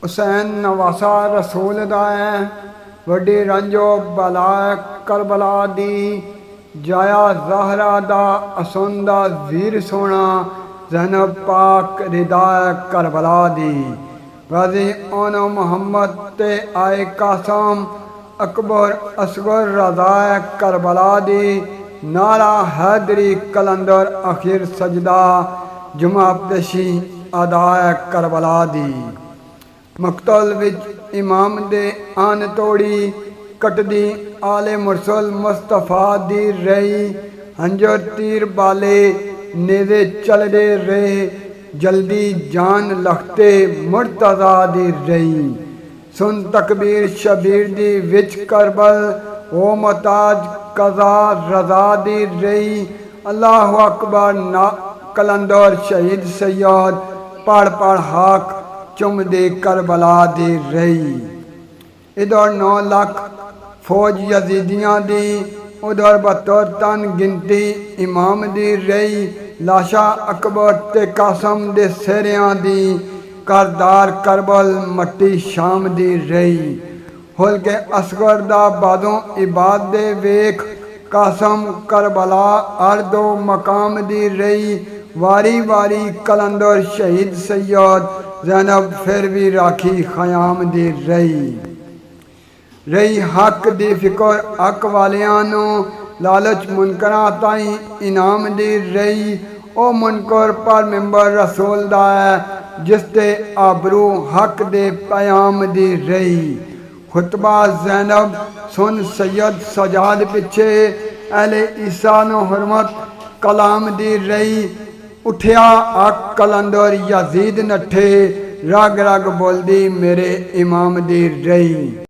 हुसैन नवासा रसूल दा है। वड्डी रंजो बला करबला दी जाया ज़हरा दा असुंदा वीर सोना ज़ैनब पाक रिदा करबला दी। गाजी ओनो मोहम्मद ते आए कासम अकबर असगर रज़ा करबला दी। नारा हैदरी कलंदर आखिर सजदा जुमा पेशी अदा करबला दी। मकतल विच इमाम दे आन तोड़ी कटदी आले मुरसल मुस्तफा दी रही। हंजर तीर बाले नेज़े चलदे रहे जल्दी जान लखते मुर्तज़ा दी रही। सुन तकबीर शबीर दी विच करबल ओ मोहताज कज़ा रज़ा दी रही। अल्लाह अकबर ना कलंदर शहीद सैयद पढ़ पढ़ हाक चुम दे करबला दी रही। इधर 9 लाख फौज यजीदियां दी उधर 72 तन गिनती इमाम दी रही। लाशा अकबर ते कासम दे सेरियां दी करदार करबल मट्टी शाम दी रही। हुल के असगर दा बादों इबाद दे वेख कासम करबला हर दो मकाम दी रही। वारी वारी कलंदर शहीद सैयद ज़ैनब फिर भी राखी ख़याम दी रही हक दी फिकर हक वालियां नू लालच मुनकरां ताई इनाम दी रही। ओ मुनकर पर मिंबर रसूल दा है जिसते आबरू हक दे पयाम दी रही। खुतबा ज़ैनब सुन सैयद सजाद पिछे अहले ईसा नो हुरमत कलाम दी रही। उठिया हक कलंदर यजीद नठे रग रग बोलदी मेरे इमाम दी रही।